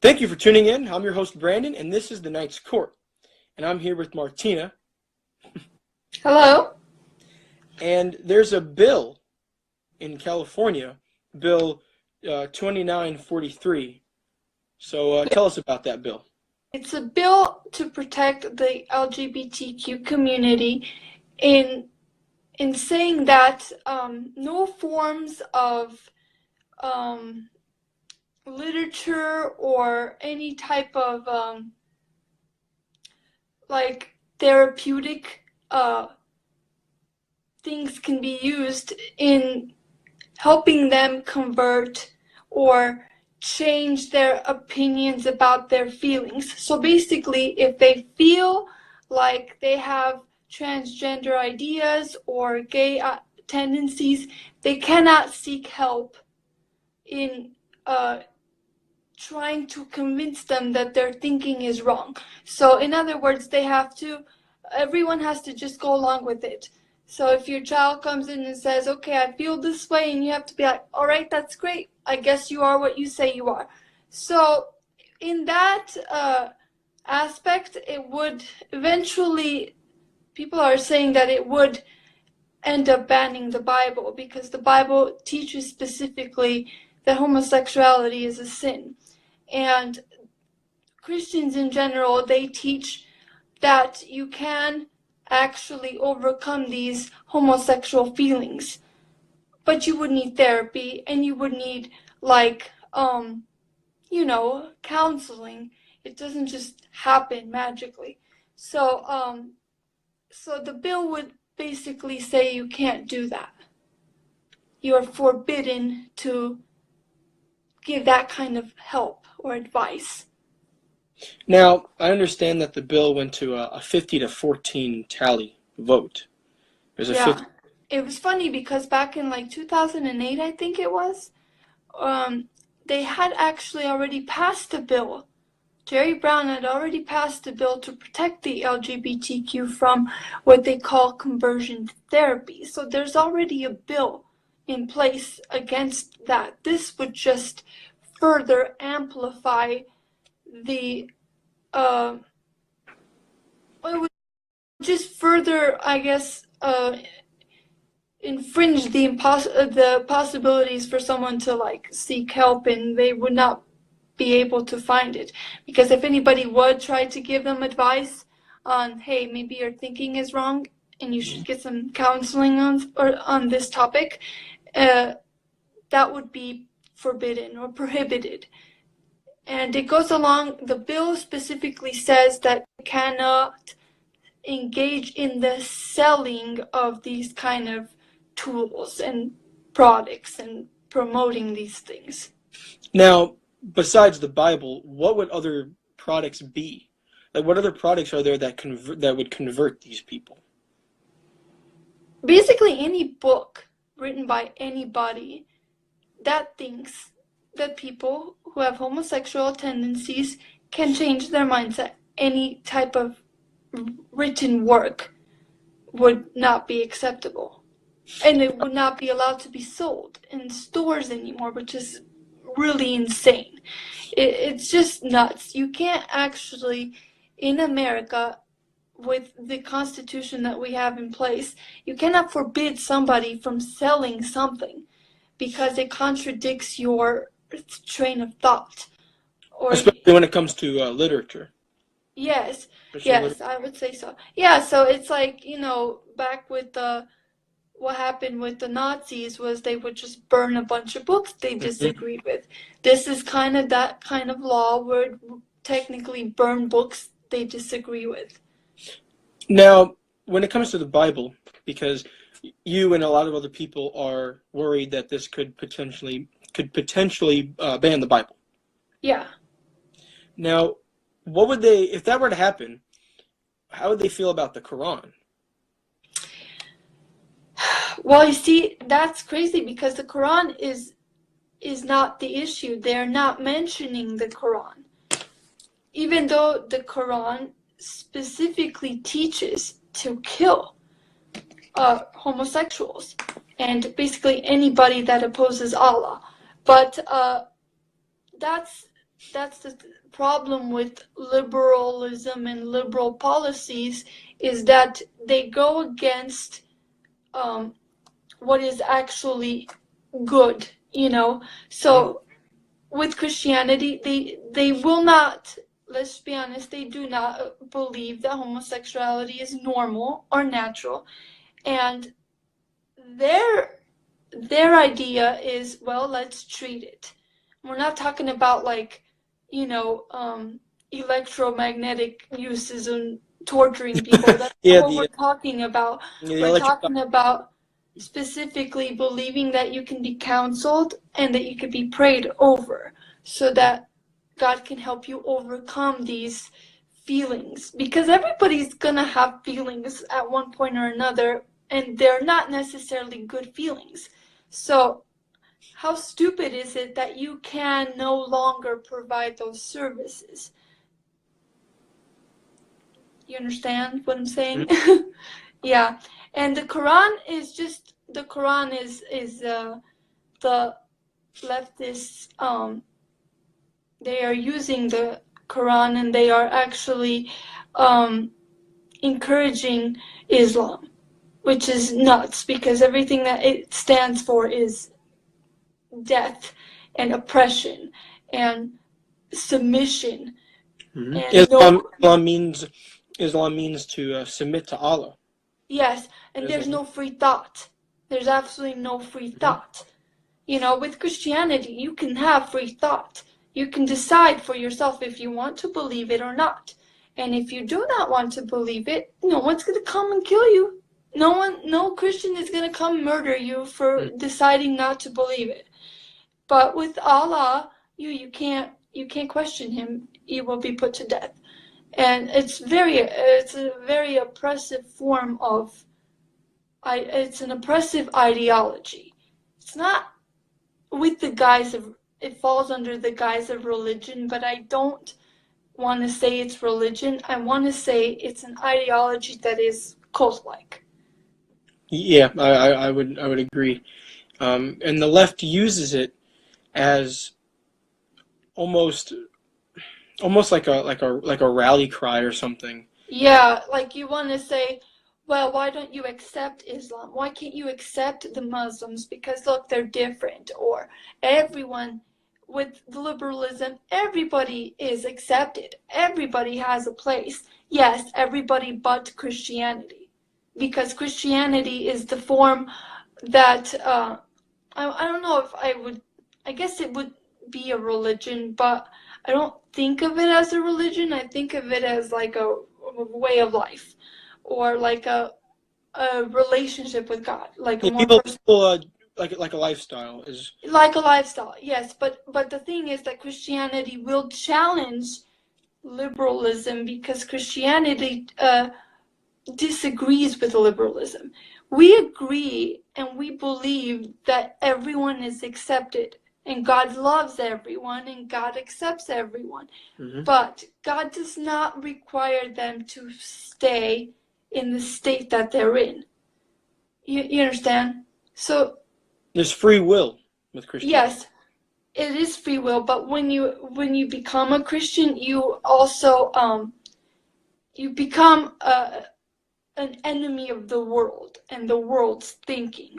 Thank you for tuning in. I'm your host, Brandon, and this is the Knight's Court. And I'm here with Martina. Hello. And there's a bill in California, Bill 2943. So tell us about that bill. It's a bill to protect the LGBTQ community in saying that no forms of literature or any type of therapeutic things can be used in helping them convert or change their opinions about their feelings. So basically, if they feel like they have transgender ideas or gay tendencies, they cannot seek help in trying to convince them that their thinking is wrong. So in other words, everyone has to just go along with it. So if your child comes in and says, okay, I feel this way, and you have to be like, all right, that's great. I guess you are what you say you are. So in that aspect, it would eventually, people are saying that it would end up banning the Bible, because the Bible teaches specifically that homosexuality is a sin. And Christians in general, they teach that you can actually overcome these homosexual feelings, but you would need therapy, and you would need counseling. It doesn't just happen magically. So the bill would basically say you can't do that. You are forbidden to give that kind of help or advice. Now, I understand that the bill went to a 50-14 tally vote. It was funny because back in 2008, I think it was, they had actually already passed a bill. Jerry Brown had already passed a bill to protect the LGBTQ from what they call conversion therapy. So there's already a bill in place against that. This would just further amplify it would just further, I guess, infringe the possibilities for someone to seek help, and they would not be able to find it. Because if anybody would try to give them advice on, hey, maybe your thinking is wrong and you should get some counseling on this topic, that would be forbidden or prohibited. And it goes along, the bill specifically says that you cannot engage in the selling of these kind of tools and products and promoting these things. Now, besides the Bible, what would other products be? What other products are there that would convert these people? Basically, any book written by anybody that thinks that people who have homosexual tendencies can change their mindset. Any type of written work would not be acceptable. And it would not be allowed to be sold in stores anymore, which is really insane. It's just nuts. You can't actually, in America, with the Constitution that we have in place, you cannot forbid somebody from selling something because it contradicts your train of thought. Especially when it comes to literature. Yes, I would say so. Yeah, so it's back with what happened with the Nazis was they would just burn a bunch of books they disagreed with. This is kind of that kind of law where it technically burn books they disagree with. Now, when it comes to the Bible, because you and a lot of other people are worried that this could potentially ban the Bible. Yeah. Now, what would they, if that were to happen, how would they feel about the Quran? Well, you see, that's crazy because the Quran is not the issue. They're not mentioning the Quran. Even though the Quran specifically teaches to kill homosexuals and basically anybody that opposes Allah. But that's that's the problem with liberalism and liberal policies, is that they go against what is actually good, you know. So with Christianity, they will not, let's be honest, they do not believe that homosexuality is normal or natural, and their idea is, well, let's treat it. We're not talking about like, you know, electromagnetic uses and torturing people. That's Yeah, not what we're talking about. the We're electric. talking about specifically believing that you can be counseled and that you can be prayed over, so that God can help you overcome these feelings. Because everybody's gonna have feelings at one point or another, and they're not necessarily good feelings. So how stupid is it that you can no longer provide those services? You understand what I'm saying? Yeah. And the Quran is just, the Quran is the leftists, they are using the Quran, and they are actually encouraging Islam, which is nuts, because everything that it stands for is death and oppression and submission. Mhm. And no, Islam means to submit to Allah. yes, and there's no free thought. There's absolutely no free thought. You know, with Christianity, you can have free thought. You can decide for yourself if you want to believe it or not. And if you do not want to believe it, no one's going to come and kill you. No Christian is going to come murder you for deciding not to believe it. But with Allah, you can't question him. You will be put to death. And it's a very oppressive form of, it's an oppressive ideology. It's not with the guise of, it falls under the guise of religion, but I don't want to say it's religion. I want to say it's an ideology that is cult-like. Yeah, I would agree. And the left uses it as almost like a rally cry or something. Yeah, like you want to say, well, why don't you accept Islam? Why can't you accept the Muslims? Because look, they're different. Or everyone, with liberalism, everybody is accepted. Everybody has a place. Yes, everybody but Christianity. Because Christianity is the form that, I don't know if I guess it would be a religion, but I don't think of it as a religion. I think of it as like a way of life, or like a relationship with God, like a Yeah, more people like a lifestyle is. like a lifestyle. Yes, but the thing is that Christianity will challenge liberalism, because Christianity disagrees with liberalism. We agree and we believe that everyone is accepted, and God loves everyone, and God accepts everyone. Mm-hmm. But God does not require them to stay in the state that they're in. You understand? So There's free will with Christianity. yes, it is free will, but when you become a Christian, you also you become an enemy of the world and the world's thinking.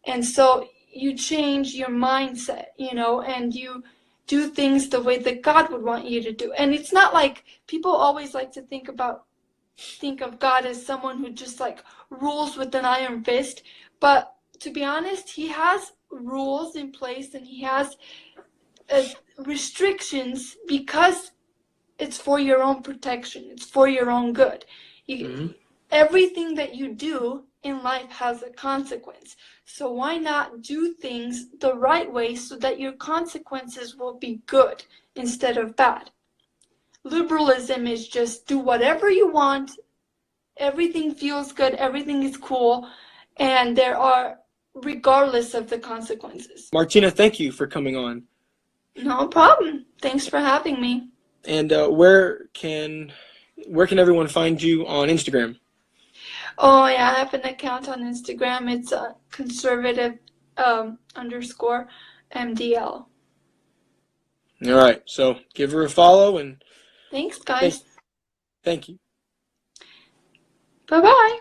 And so you change your mindset, you know, and you do things the way that God would want you to do. And it's not like, people always like to think of God as someone who just like rules with an iron fist. But to be honest, he has rules in place, and he has restrictions, because it's for your own protection. It's for your own good. Everything that you do in life has a consequence. So why not do things the right way, so that your consequences will be good instead of bad? Liberalism is just do whatever you want. Everything feels good. Everything is cool. And there are, regardless of the consequences. Martina, thank you for coming on. No problem. Thanks for having me. And where can everyone find you on Instagram? Oh yeah, I have an account on Instagram. It's conservative _ MDL. All right. So give her a follow, and Thanks, guys. thank you. Bye bye.